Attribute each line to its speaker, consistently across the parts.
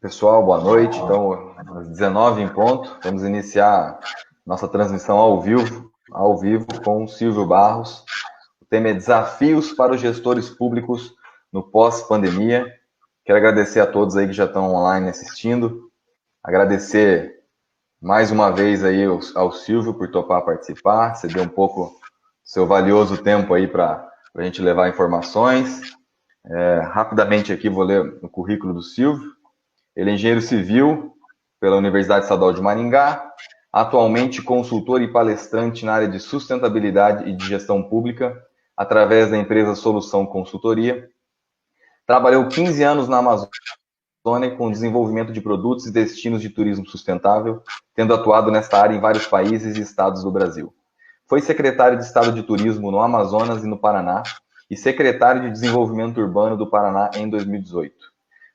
Speaker 1: Pessoal, boa noite. Então, às 19 em ponto, vamos iniciar nossa transmissão ao vivo com o Silvio Barros. O tema é Desafios para os gestores públicos no pós-pandemia. Quero agradecer a todos aí que já estão online assistindo. Agradecer mais uma vez aí ao Silvio por topar participar, ceder um pouco do seu valioso tempo aí para a gente levar informações. Rapidamente aqui vou ler o currículo do Silvio. Ele é engenheiro civil pela Universidade Estadual de Maringá, atualmente consultor e palestrante na área de sustentabilidade e de gestão pública, através da empresa Solução Consultoria. Trabalhou 15 anos na Amazônia com desenvolvimento de produtos e destinos de turismo sustentável, tendo atuado nesta área em vários países e estados do Brasil. Foi secretário de Estado de Turismo no Amazonas e no Paraná e secretário de Desenvolvimento Urbano do Paraná em 2018.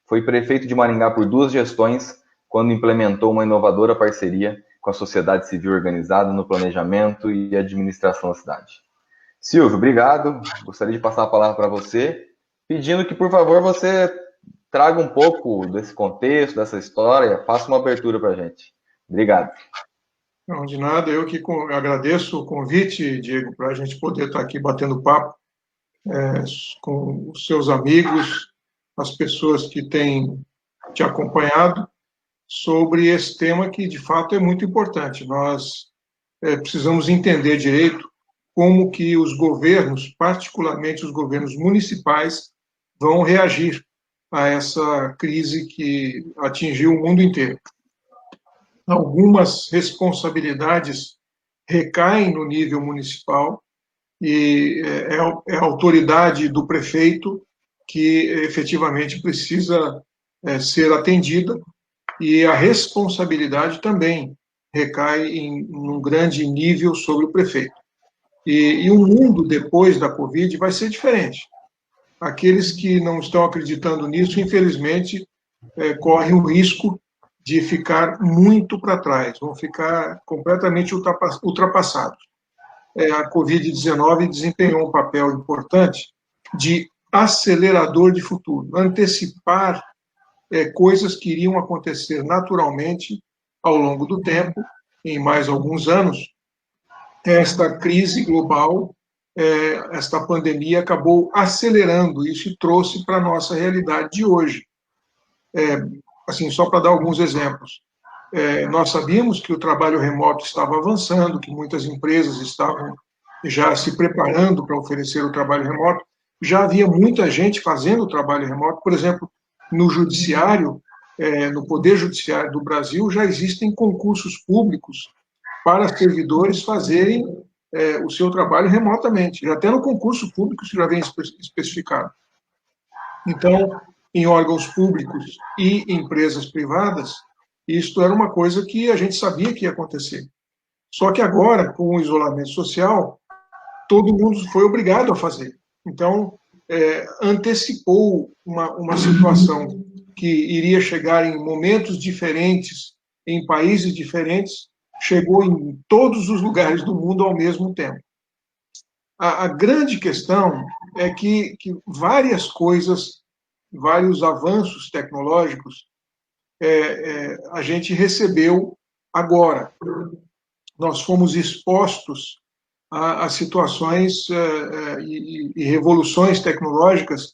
Speaker 1: Foi prefeito de Maringá por 2 gestões, quando implementou uma inovadora parceria com a sociedade civil organizada no planejamento e administração da cidade. Silvio, obrigado. Gostaria de passar a palavra para você, pedindo que, por favor, você traga um pouco desse contexto, dessa história, faça uma abertura para a gente. Obrigado.
Speaker 2: Não, de nada, eu que agradeço o convite, Diego, para a gente poder estar aqui batendo papo com os seus amigos, as pessoas que têm te acompanhado sobre esse tema que, de fato, é muito importante. Nós precisamos entender direito como que os governos, particularmente os governos municipais, vão reagir a essa crise que atingiu o mundo inteiro. Algumas responsabilidades recaem no nível municipal e é a autoridade do prefeito que efetivamente precisa ser atendida, e a responsabilidade também recai em um grande nível sobre o prefeito. E o mundo depois da Covid vai ser diferente. Aqueles que não estão acreditando nisso, infelizmente, correm o risco de ficar muito para trás, vão ficar completamente ultrapassados. A Covid-19 desempenhou um papel importante de acelerador de futuro, antecipar coisas que iriam acontecer naturalmente ao longo do tempo, em mais alguns anos. Esta crise global, esta pandemia acabou acelerando isso e trouxe para a nossa realidade de hoje. Assim, só para dar alguns exemplos. Nós sabíamos que o trabalho remoto estava avançando, que muitas empresas estavam já se preparando para oferecer o trabalho remoto. Já havia muita gente fazendo o trabalho remoto. Por exemplo, no judiciário, no Poder Judiciário do Brasil, já existem concursos públicos para servidores fazerem o seu trabalho remotamente. Já até no concurso público isso já vem especificado. Então, em órgãos públicos e empresas privadas, isto era uma coisa que a gente sabia que ia acontecer. Só que agora, com o isolamento social, todo mundo foi obrigado a fazer. Então, antecipou uma situação que iria chegar em momentos diferentes, em países diferentes, chegou em todos os lugares do mundo ao mesmo tempo. A grande questão é que várias coisas, vários avanços tecnológicos, a gente recebeu agora. Nós fomos expostos a situações e revoluções tecnológicas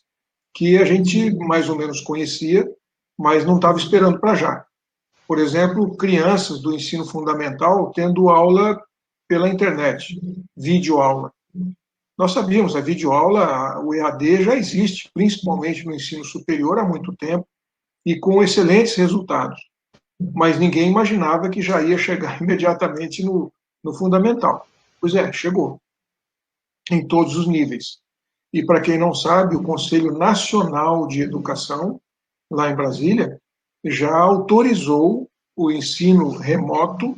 Speaker 2: que a gente mais ou menos conhecia, mas não estava esperando para já. Por exemplo, crianças do ensino fundamental tendo aula pela internet, videoaula. Nós sabíamos, a videoaula, o EAD já existe, principalmente no ensino superior, há muito tempo, e com excelentes resultados. Mas ninguém imaginava que já ia chegar imediatamente no fundamental. Pois chegou, em todos os níveis. E, para quem não sabe, o Conselho Nacional de Educação, lá em Brasília, já autorizou o ensino remoto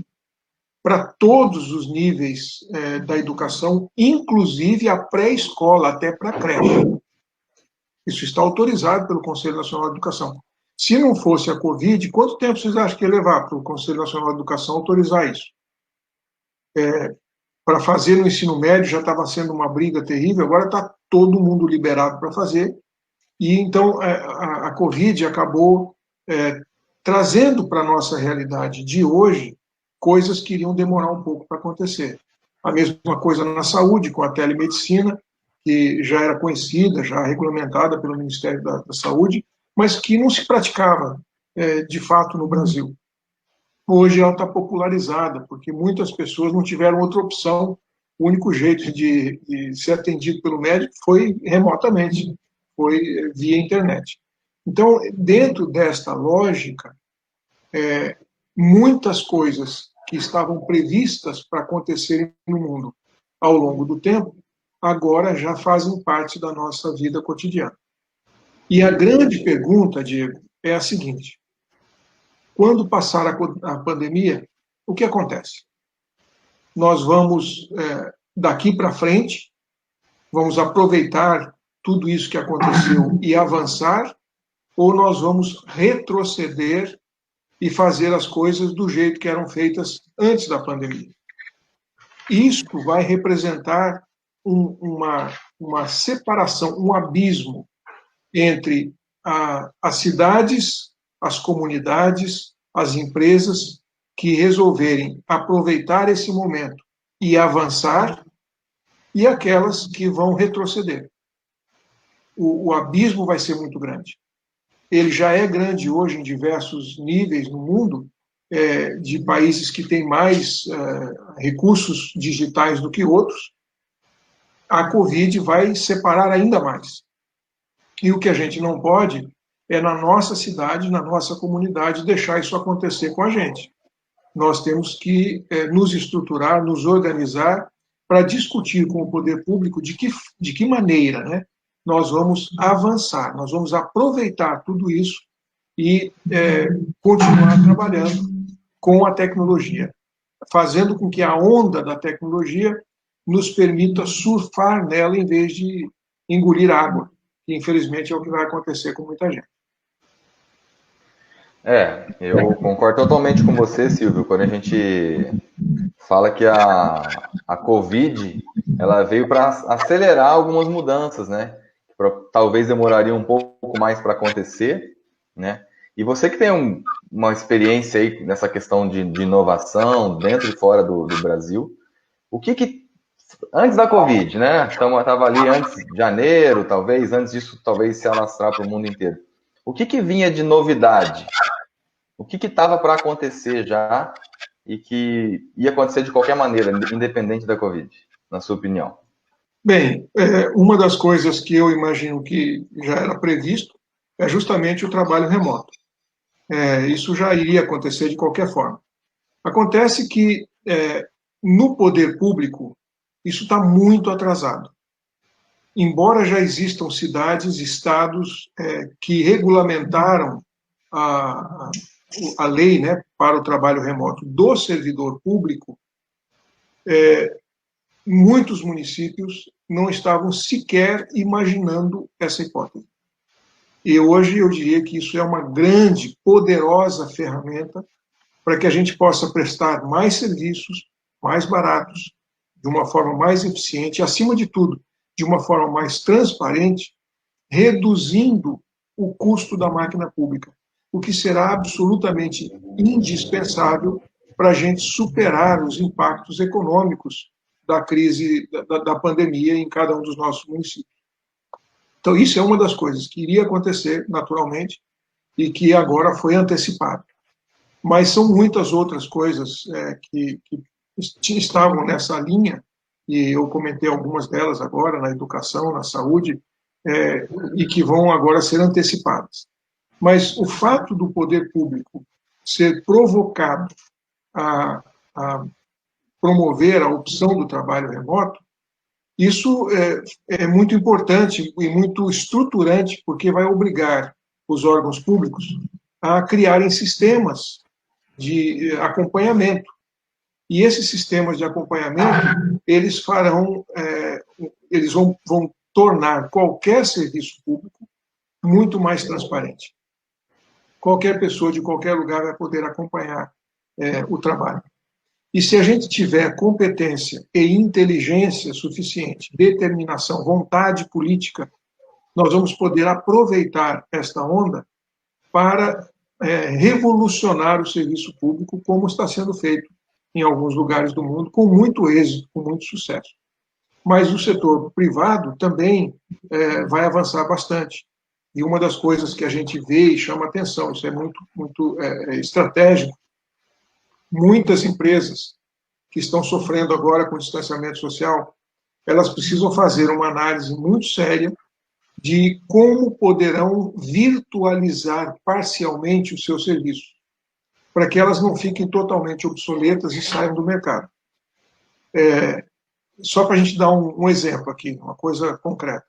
Speaker 2: para todos os níveis da educação, inclusive a pré-escola, até para a creche. Isso está autorizado pelo Conselho Nacional de Educação. Se não fosse a Covid, quanto tempo vocês acham que ia levar para o Conselho Nacional de Educação autorizar isso? Para fazer no ensino médio já estava sendo uma briga terrível, agora está todo mundo liberado para fazer. E então a Covid acabou trazendo para a nossa realidade de hoje coisas que iriam demorar um pouco para acontecer. A mesma coisa na saúde, com a telemedicina, que já era conhecida, já regulamentada pelo Ministério da Saúde, mas que não se praticava de fato no Brasil. Hoje ela está popularizada, porque muitas pessoas não tiveram outra opção. O único jeito de ser atendido pelo médico foi remotamente, foi via internet. Então, dentro desta lógica, muitas coisas que estavam previstas para acontecerem no mundo ao longo do tempo, agora já fazem parte da nossa vida cotidiana. E a grande pergunta, Diego, é a seguinte: quando passar a pandemia, o que acontece? Nós vamos, daqui para frente, vamos aproveitar tudo isso que aconteceu e avançar, ou nós vamos retroceder e fazer as coisas do jeito que eram feitas antes da pandemia? Isso vai representar uma separação, um abismo entre as cidades, as comunidades, as empresas que resolverem aproveitar esse momento e avançar, e aquelas que vão retroceder. O abismo vai ser muito grande. Ele já é grande hoje em diversos níveis no mundo, de países que têm mais recursos digitais do que outros. A Covid vai separar ainda mais. E o que a gente não pode é, na nossa cidade, na nossa comunidade, deixar isso acontecer com a gente. Nós temos que nos estruturar, nos organizar para discutir com o poder público de que maneira, né, nós vamos avançar, nós vamos aproveitar tudo isso e continuar trabalhando com a tecnologia, fazendo com que a onda da tecnologia nos permita surfar nela em vez de engolir água, que infelizmente é o que vai acontecer com muita gente.
Speaker 1: Eu concordo totalmente com você, Silvio, quando a gente fala que a Covid ela veio para acelerar algumas mudanças, né? Talvez demoraria um pouco mais para acontecer, né? E você que tem uma experiência aí nessa questão de inovação dentro e fora do Brasil, o que antes da Covid, né? Estava ali antes de janeiro, talvez, antes disso, talvez se alastrar para o mundo inteiro. O que vinha de novidade? O que estava para acontecer já e que ia acontecer de qualquer maneira, independente da Covid, na sua opinião?
Speaker 2: Bem, uma das coisas que eu imagino que já era previsto é justamente o trabalho remoto. Isso já iria acontecer de qualquer forma. Acontece que, no poder público, isso está muito atrasado. Embora já existam cidades, estados que regulamentaram a lei, né, para o trabalho remoto do servidor público, muitos municípios não estavam sequer imaginando essa hipótese. E hoje eu diria que isso é uma grande, poderosa ferramenta para que a gente possa prestar mais serviços, mais baratos, de uma forma mais eficiente, e, acima de tudo, de uma forma mais transparente, reduzindo o custo da máquina pública, o que será absolutamente indispensável para a gente superar os impactos econômicos da crise da pandemia em cada um dos nossos municípios. Então, isso é uma das coisas que iria acontecer naturalmente e que agora foi antecipado. Mas são muitas outras coisas que estavam nessa linha, e eu comentei algumas delas agora, na educação, na saúde, e que vão agora ser antecipadas. Mas o fato do poder público ser provocado a promover a opção do trabalho remoto, isso é muito importante e muito estruturante, porque vai obrigar os órgãos públicos a criarem sistemas de acompanhamento. E esses sistemas de acompanhamento, eles vão tornar qualquer serviço público muito mais transparente. Qualquer pessoa de qualquer lugar vai poder acompanhar o trabalho. E se a gente tiver competência e inteligência suficiente, determinação, vontade política, nós vamos poder aproveitar esta onda para revolucionar o serviço público, como está sendo feito em alguns lugares do mundo, com muito êxito, com muito sucesso. Mas o setor privado também vai avançar bastante. E uma das coisas que a gente vê e chama atenção, isso é muito estratégico, muitas empresas que estão sofrendo agora com o distanciamento social, elas precisam fazer uma análise muito séria de como poderão virtualizar parcialmente os seus serviços, para que elas não fiquem totalmente obsoletas e saiam do mercado. Só para a gente dar um exemplo aqui, uma coisa concreta.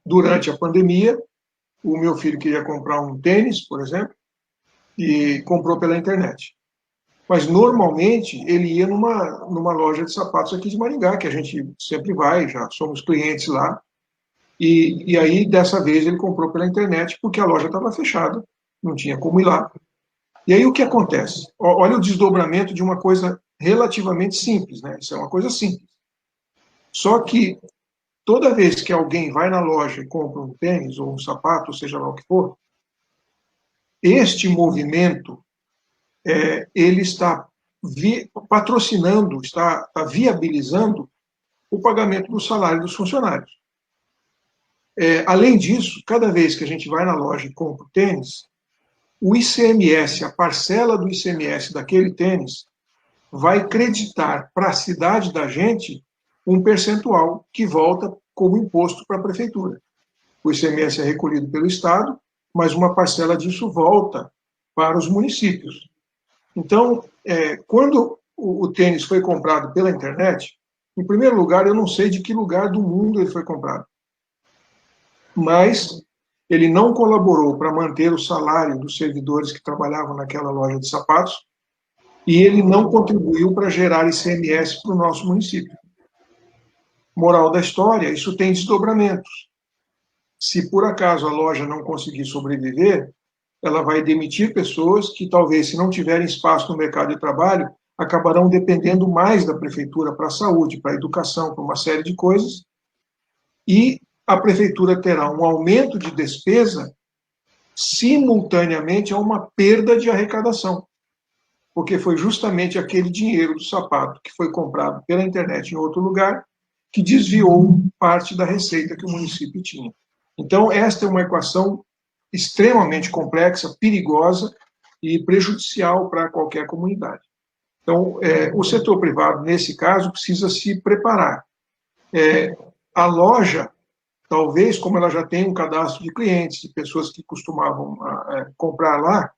Speaker 2: Durante a pandemia, o meu filho queria comprar um tênis, por exemplo, e comprou pela internet. Mas, normalmente, ele ia numa loja de sapatos aqui de Maringá, que a gente sempre vai, já somos clientes lá. E aí, dessa vez, ele comprou pela internet, porque a loja estava fechada, não tinha como ir lá. E aí, o que acontece? Olha o desdobramento de uma coisa relativamente simples, né? Isso é uma coisa simples. Só que, toda vez que alguém vai na loja e compra um tênis ou um sapato, seja lá o que for, este movimento ele está patrocinando, está viabilizando o pagamento do salário dos funcionários. Além disso, cada vez que a gente vai na loja e compra o tênis, o ICMS, a parcela do ICMS daquele tênis, vai creditar para a cidade da gente um percentual que volta como imposto para a prefeitura. O ICMS é recolhido pelo Estado, mas uma parcela disso volta para os municípios. Então, quando o tênis foi comprado pela internet, em primeiro lugar, eu não sei de que lugar do mundo ele foi comprado. Mas ele não colaborou para manter o salário dos servidores que trabalhavam naquela loja de sapatos e ele não contribuiu para gerar ICMS para o nosso município. Moral da história, isso tem desdobramentos. Se por acaso a loja não conseguir sobreviver, ela vai demitir pessoas que talvez, se não tiverem espaço no mercado de trabalho, acabarão dependendo mais da prefeitura para a saúde, para a educação, para uma série de coisas, e a prefeitura terá um aumento de despesa simultaneamente a uma perda de arrecadação, porque foi justamente aquele dinheiro do sapato que foi comprado pela internet em outro lugar que desviou parte da receita que o município tinha. Então, esta é uma equação extremamente complexa, perigosa e prejudicial para qualquer comunidade. Então, o setor privado, nesse caso, precisa se preparar. A loja, talvez, como ela já tem um cadastro de clientes, de pessoas que costumavam comprar lá,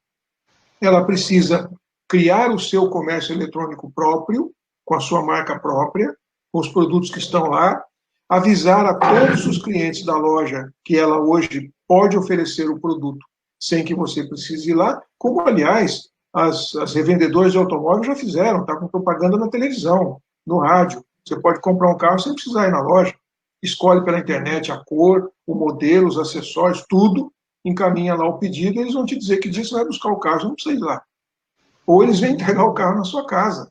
Speaker 2: ela precisa criar o seu comércio eletrônico próprio, com a sua marca própria, com os produtos que estão lá, avisar a todos os clientes da loja que ela hoje pode oferecer o produto sem que você precise ir lá, como, aliás, as revendedoras de automóveis já fizeram, está com propaganda na televisão, no rádio. Você pode comprar um carro sem precisar ir na loja. Escolhe pela internet a cor, o modelo, os acessórios, tudo, encaminha lá o pedido e eles vão te dizer que dia você vai buscar o carro, você não precisa ir lá. Ou eles vêm entregar o carro na sua casa.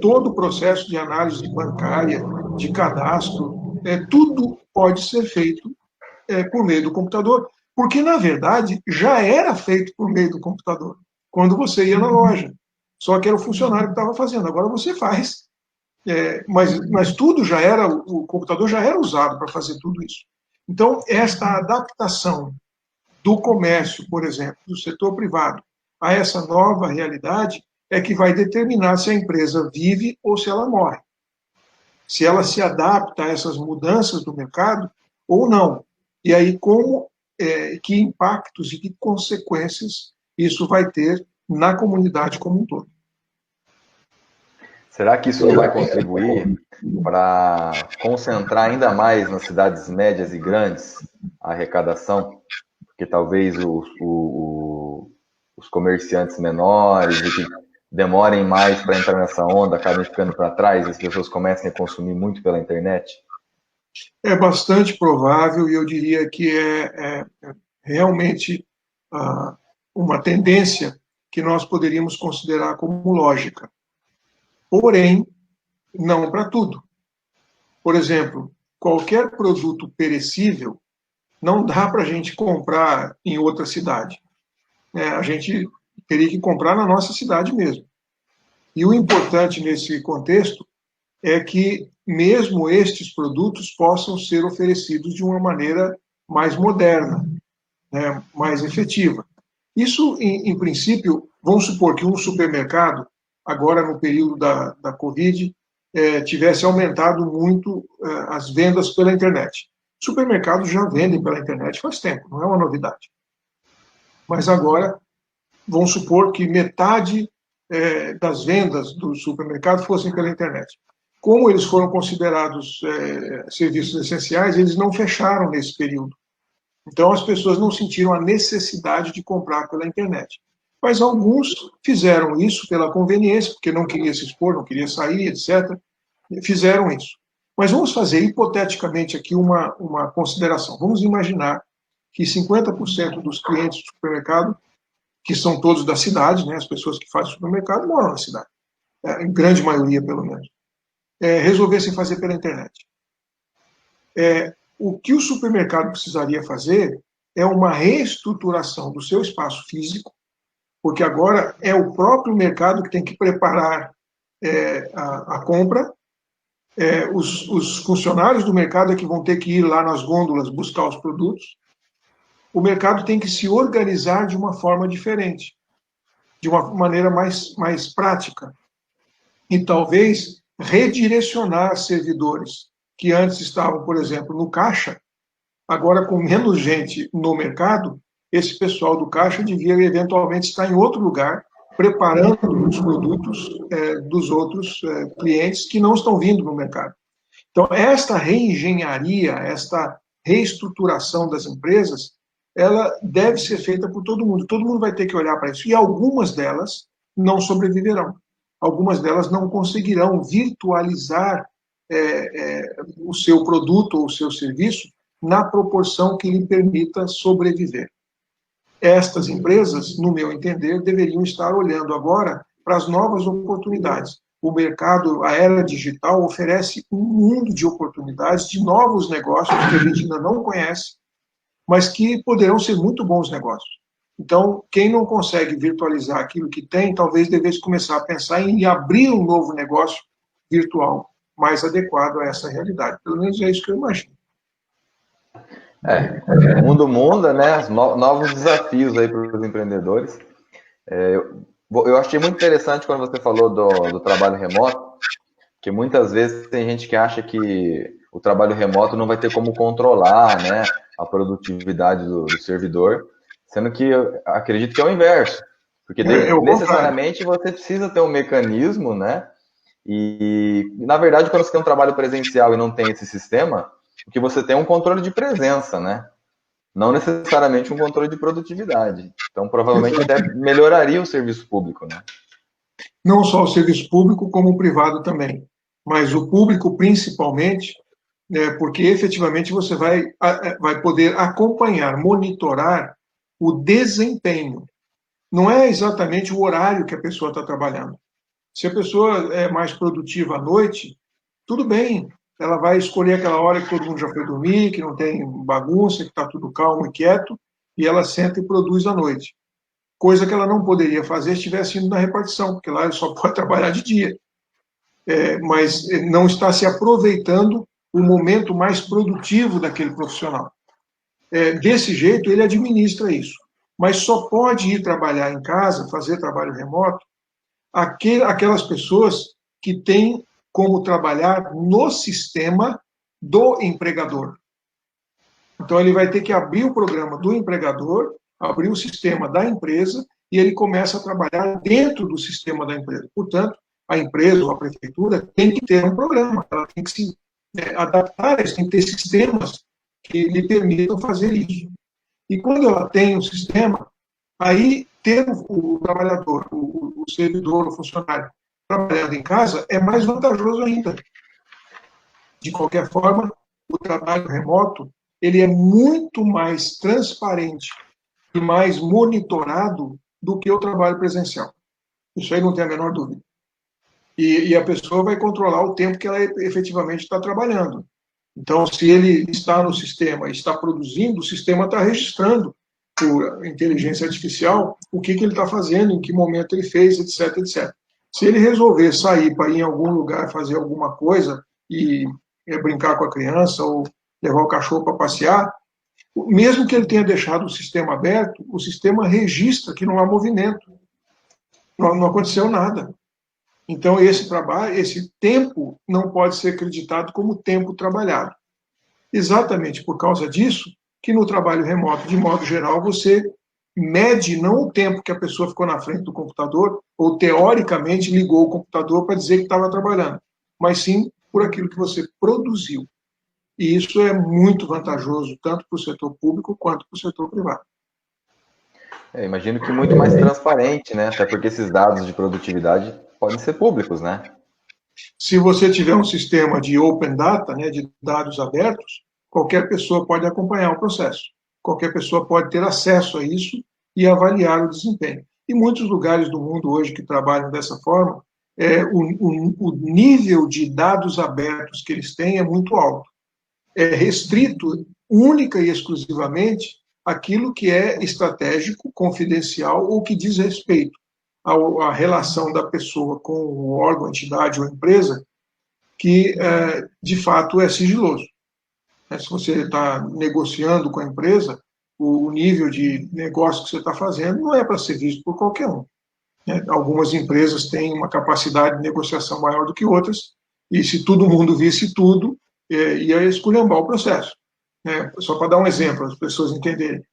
Speaker 2: Todo o processo de análise bancária, de cadastro, tudo pode ser feito por meio do computador, porque, na verdade, já era feito por meio do computador, quando você ia na loja. Só que era o funcionário que estava fazendo, agora você faz. Mas tudo já era, o computador já era usado para fazer tudo isso. Então, esta adaptação do comércio, por exemplo, do setor privado, a essa nova realidade, é que vai determinar se a empresa vive ou se ela morre. Se ela se adapta a essas mudanças do mercado ou não. E aí, que impactos e que consequências isso vai ter na comunidade como um todo.
Speaker 1: Será que isso não vai contribuir para concentrar ainda mais nas cidades médias e grandes a arrecadação? Porque talvez os comerciantes menores e que demorem mais para entrar nessa onda acabem ficando para trás e as pessoas comecem a consumir muito pela internet?
Speaker 2: É bastante provável e eu diria que é realmente uma tendência que nós poderíamos considerar como lógica. Porém, não para tudo. Por exemplo, qualquer produto perecível não dá para a gente comprar em outra cidade. a gente teria que comprar na nossa cidade mesmo. E o importante nesse contexto é que mesmo estes produtos possam ser oferecidos de uma maneira mais moderna, né, mais efetiva. Isso, em princípio, vamos supor que um supermercado, agora no período da Covid, tivesse aumentado muito as vendas pela internet. Supermercados já vendem pela internet faz tempo, não é uma novidade. Mas agora, vamos supor que metade das vendas do supermercado fossem pela internet. Como eles foram considerados serviços essenciais, eles não fecharam nesse período. Então, as pessoas não sentiram a necessidade de comprar pela internet. Mas alguns fizeram isso pela conveniência, porque não queria se expor, não queria sair, etc. Fizeram isso. Mas vamos fazer, hipoteticamente, aqui uma consideração. Vamos imaginar que 50% dos clientes do supermercado, que são todos da cidade, né, as pessoas que fazem supermercado, moram na cidade. Em grande maioria, pelo menos. Resolvessem fazer pela internet. O que o supermercado precisaria fazer é uma reestruturação do seu espaço físico, porque agora é o próprio mercado que tem que preparar a compra, os funcionários do mercado é que vão ter que ir lá nas gôndolas buscar os produtos. O mercado tem que se organizar de uma forma diferente, de uma maneira mais prática. E talvez redirecionar servidores que antes estavam, por exemplo, no caixa, agora com menos gente no mercado, esse pessoal do caixa devia eventualmente estar em outro lugar, preparando os produtos dos outros clientes que não estão vindo no mercado. Então, esta reengenharia, esta reestruturação das empresas, ela deve ser feita por todo mundo. Todo mundo vai ter que olhar para isso. E algumas delas não sobreviverão. Algumas delas não conseguirão virtualizar o seu produto ou o seu serviço na proporção que lhe permita sobreviver. Estas empresas, no meu entender, deveriam estar olhando agora para as novas oportunidades. O mercado, a era digital, oferece um mundo de oportunidades, de novos negócios que a gente ainda não conhece, mas que poderão ser muito bons negócios. Então, quem não consegue virtualizar aquilo que tem, talvez devesse começar a pensar em abrir um novo negócio virtual mais adequado a essa realidade. Pelo menos é isso que eu imagino.
Speaker 1: O mundo muda, né? Novos desafios aí para os empreendedores. Eu achei muito interessante quando você falou do trabalho remoto, que muitas vezes tem gente que acha que o trabalho remoto não vai ter como controlar, né, a produtividade do servidor, sendo que eu acredito que é o inverso, porque necessariamente você precisa ter um mecanismo, né, e na verdade quando você tem um trabalho presencial e não tem esse sistema, o que você tem é um controle de presença, né, não necessariamente um controle de produtividade. Então provavelmente até melhoraria o serviço público, né.
Speaker 2: Não só o serviço público, como o privado também, mas o público principalmente, porque efetivamente você vai poder acompanhar, monitorar o desempenho. Não é exatamente o horário que a pessoa está trabalhando. Se a pessoa é mais produtiva à noite, tudo bem, ela vai escolher aquela hora que todo mundo já foi dormir, que não tem bagunça, que está tudo calmo e quieto, e ela senta e produz à noite. Coisa que ela não poderia fazer se estivesse indo na repartição, porque lá ele só pode trabalhar de dia. Mas não está se aproveitando o momento mais produtivo daquele profissional. Desse jeito, ele administra isso. Mas só pode ir trabalhar em casa, fazer trabalho remoto, aquelas pessoas que têm como trabalhar no sistema do empregador. Então, ele vai ter que abrir o programa do empregador, abrir o sistema da empresa, e ele começa a trabalhar dentro do sistema da empresa. Portanto, a empresa ou a prefeitura tem que ter um programa, ela tem que se adaptar, tem que ter sistemas que lhe permitam fazer isso. E quando ela tem um sistema, aí ter o trabalhador, o servidor, o funcionário trabalhando em casa é mais vantajoso ainda. De qualquer forma, o trabalho remoto ele é muito mais transparente e mais monitorado do que o trabalho presencial. Isso aí não tem a menor dúvida. E a pessoa vai controlar o tempo que ela efetivamente está trabalhando. Então, se ele está no sistema e está produzindo, o sistema está registrando por inteligência artificial o que ele está fazendo, em que momento ele fez, etc, etc. Se ele resolver sair para ir em algum lugar fazer alguma coisa e brincar com a criança ou levar o cachorro para passear, mesmo que ele tenha deixado o sistema aberto, o sistema registra que não há movimento, não aconteceu nada. Então, esse trabalho, esse tempo não pode ser acreditado como tempo trabalhado. Exatamente por causa disso, que no trabalho remoto, de modo geral, você mede não o tempo que a pessoa ficou na frente do computador, ou teoricamente ligou o computador para dizer que estava trabalhando, mas sim por aquilo que você produziu. E isso é muito vantajoso, tanto para o setor público quanto para o setor privado.
Speaker 1: Imagino que muito mais transparente, né? Até porque esses dados de produtividade podem ser públicos, né?
Speaker 2: Se você tiver um sistema de open data, né, de dados abertos, qualquer pessoa pode acompanhar o processo. Qualquer pessoa pode ter acesso a isso e avaliar o desempenho. E muitos lugares do mundo hoje que trabalham dessa forma, o nível de dados abertos que eles têm é muito alto. É restrito única e exclusivamente aquilo que é estratégico, confidencial ou que diz respeito à relação da pessoa com o órgão, entidade ou empresa, que de fato é sigiloso. Se você está negociando com a empresa, o nível de negócio que você está fazendo não é para ser visto por qualquer um. Algumas empresas têm uma capacidade de negociação maior do que outras, e se todo mundo visse tudo, ia esculhambar o processo. Só para dar um exemplo, as pessoas entenderem.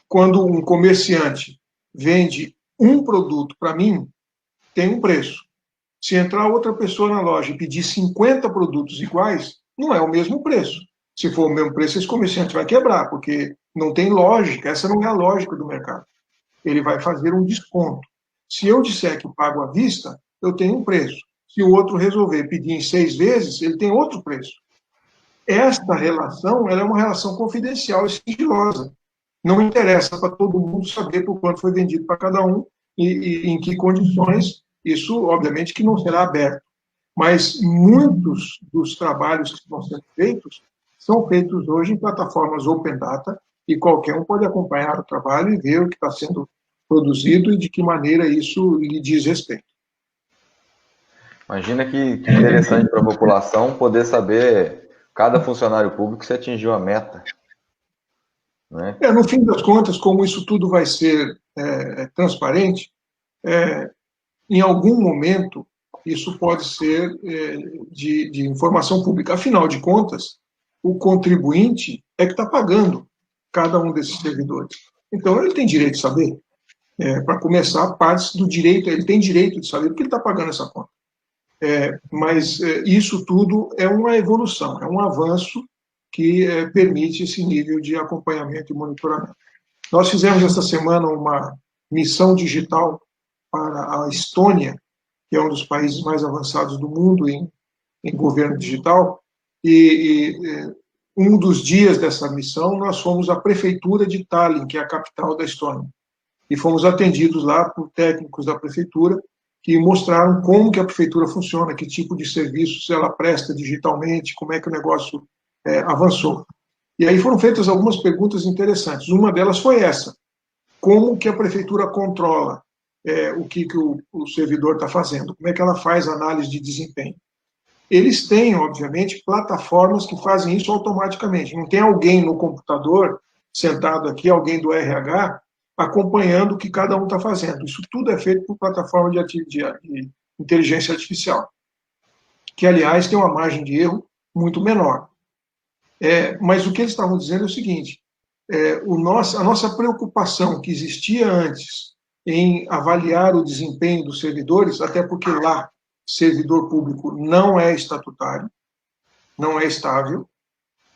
Speaker 2: Quando um comerciante vende um produto para mim, tem um preço. Se entrar outra pessoa na loja e pedir 50 produtos iguais, não é o mesmo preço. Se for o mesmo preço, esse comerciante vai quebrar, porque não tem lógica, essa não é a lógica do mercado. Ele vai fazer um desconto. Se eu disser que pago à vista, eu tenho um preço. Se o outro resolver pedir em 6 vezes, ele tem outro preço. Esta relação, ela é uma relação confidencial e sigilosa. Não interessa para todo mundo saber por quanto foi vendido para cada um e em que condições. Isso, obviamente, que não será aberto. Mas muitos dos trabalhos que estão sendo feitos são feitos hoje em plataformas open data e qualquer um pode acompanhar o trabalho e ver o que está sendo produzido e de que maneira isso lhe diz respeito.
Speaker 1: Imagina que interessante para a população poder saber cada funcionário público se atingiu a meta. Né?
Speaker 2: No fim das contas, como isso tudo vai ser transparente, em algum momento isso pode ser de informação pública. Afinal de contas, o contribuinte é que está pagando cada um desses servidores. Então, ele tem direito de saber. Para começar, partes do direito, ele tem direito de saber porque ele está pagando essa conta. Mas isso tudo é uma evolução, é um avanço que permite esse nível de acompanhamento e monitoramento. Nós fizemos esta semana uma missão digital para a Estônia, que é um dos países mais avançados do mundo em governo digital, e um dos dias dessa missão nós fomos à prefeitura de Tallinn, que é a capital da Estônia, e fomos atendidos lá por técnicos da prefeitura que mostraram como que a prefeitura funciona, que tipo de serviços ela presta digitalmente, como é que o negócio avançou. E aí foram feitas algumas perguntas interessantes. Uma delas foi essa: como que a prefeitura controla o que o servidor está fazendo? Como é que ela faz análise de desempenho? Eles têm, obviamente, plataformas que fazem isso automaticamente. Não tem alguém no computador, sentado aqui, alguém do RH, acompanhando o que cada um está fazendo. Isso tudo é feito por plataforma de inteligência artificial, que, aliás, tem uma margem de erro muito menor. Mas o que eles estavam dizendo é o seguinte: a nossa preocupação que existia antes em avaliar o desempenho dos servidores, até porque lá servidor público não é estatutário, não é estável,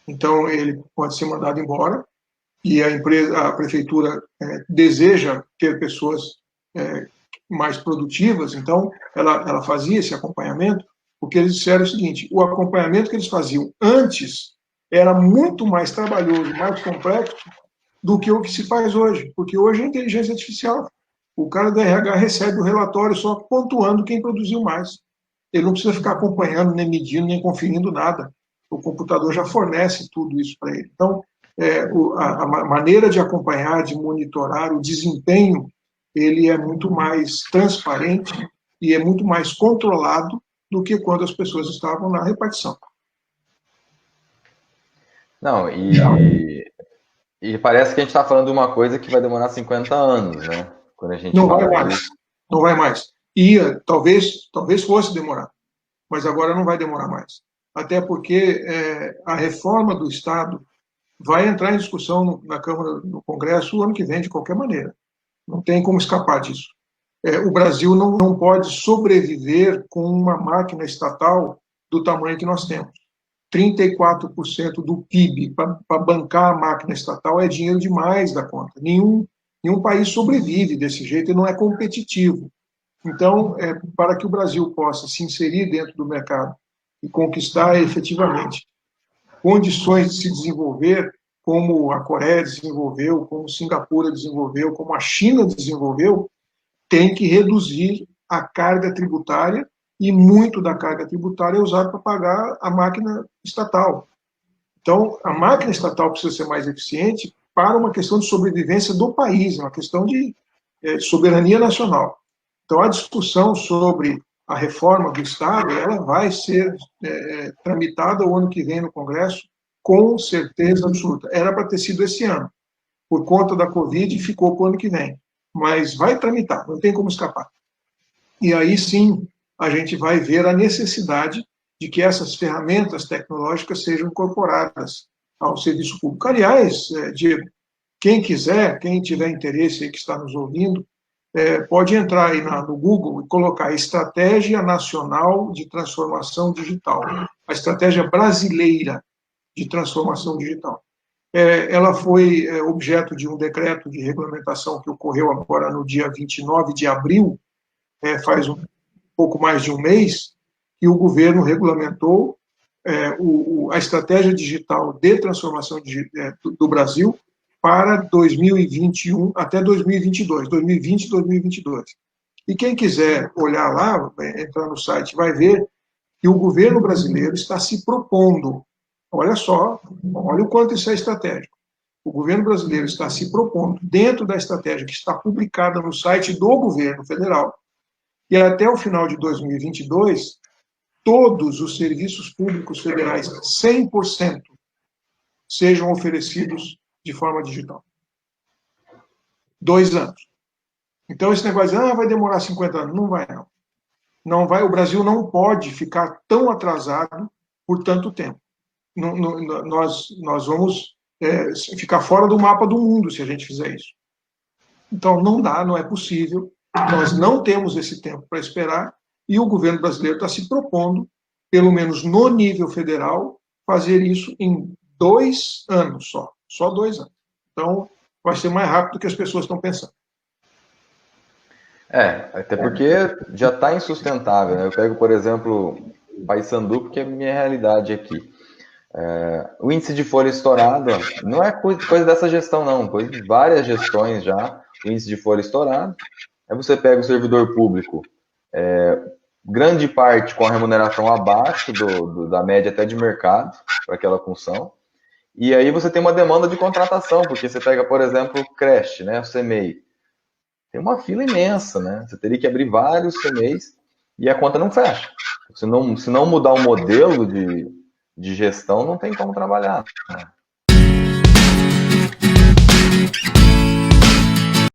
Speaker 2: então ele pode ser mandado embora, e a prefeitura deseja ter pessoas mais produtivas, então ela fazia esse acompanhamento, porque eles disseram o seguinte: o acompanhamento que eles faziam antes era muito mais trabalhoso, mais complexo do que o que se faz hoje, porque hoje é inteligência artificial. O cara do RH recebe o relatório só pontuando quem produziu mais. Ele não precisa ficar acompanhando, nem medindo, nem conferindo nada. O computador já fornece tudo isso para ele. Então, a maneira de acompanhar, de monitorar o desempenho, ele é muito mais transparente e é muito mais controlado do que quando as pessoas estavam na repartição.
Speaker 1: Não, e parece que a gente está falando de uma coisa que vai demorar 50 anos, né? Quando a gente
Speaker 2: Não vai
Speaker 1: fala
Speaker 2: mais,
Speaker 1: isso.
Speaker 2: não vai mais. Ia, talvez fosse demorar, mas agora não vai demorar mais. Até porque a reforma do Estado vai entrar em discussão na Câmara, no Congresso, o ano que vem, de qualquer maneira. Não tem como escapar disso. O Brasil não pode sobreviver com uma máquina estatal do tamanho que nós temos. 34% do PIB para bancar a máquina estatal é dinheiro demais da conta. Nenhum país sobrevive desse jeito e não é competitivo. Então, para que o Brasil possa se inserir dentro do mercado e conquistar efetivamente condições de se desenvolver, como a Coreia desenvolveu, como Singapura desenvolveu, como a China desenvolveu, tem que reduzir a carga tributária, e muito da carga tributária é usada para pagar a máquina estatal. Então, a máquina estatal precisa ser mais eficiente para uma questão de sobrevivência do país, uma questão de soberania nacional. Então, a discussão sobre a reforma do Estado, ela vai ser tramitada o ano que vem no Congresso, com certeza absoluta. Era para ter sido esse ano. Por conta da Covid, ficou para o ano que vem. Mas vai tramitar, não tem como escapar. E aí sim, a gente vai ver a necessidade de que essas ferramentas tecnológicas sejam incorporadas ao serviço público. Aliás, Diego, quem quiser, quem tiver interesse aí que está nos ouvindo, pode entrar aí no Google e colocar Estratégia Nacional de Transformação Digital, a Estratégia Brasileira de Transformação Digital. Ela foi objeto de um decreto de regulamentação que ocorreu agora no dia 29 de abril, faz um pouco mais de um mês, que o governo regulamentou a estratégia digital de transformação do Brasil para 2021 até 2022, 2020 e 2022. E quem quiser olhar lá, entrar no site, vai ver que o governo brasileiro está se propondo, olha só, olha o quanto isso é estratégico. O governo brasileiro está se propondo, dentro da estratégia que está publicada no site do governo federal, e até o final de 2022, todos os serviços públicos federais, 100%, sejam oferecidos de forma digital. 2 anos. Então, esse negócio de, vai demorar 50 anos. Não vai, não. Não vai. O Brasil não pode ficar tão atrasado por tanto tempo. Nós vamos ficar fora do mapa do mundo se a gente fizer isso. Então, não dá, não é possível. Nós não temos esse tempo para esperar, e o governo brasileiro está se propondo, pelo menos no nível federal, fazer isso em 2 anos só 2 anos. Então, vai ser mais rápido do que as pessoas estão pensando.
Speaker 1: Até porque já está insustentável, né? Eu pego, por exemplo, Paysandu, porque é a minha realidade aqui. O índice de folha estourado não é coisa dessa gestão, não, coisa de várias gestões já, o índice de folha estourado. Aí você pega o servidor público, grande parte com a remuneração abaixo da média até de mercado, para aquela função, e aí você tem uma demanda de contratação, porque você pega, por exemplo, o creche, né, o CMEI, tem uma fila imensa, né, você teria que abrir vários CMEIs e a conta não fecha. Se não mudar o modelo de gestão, não tem como trabalhar, né?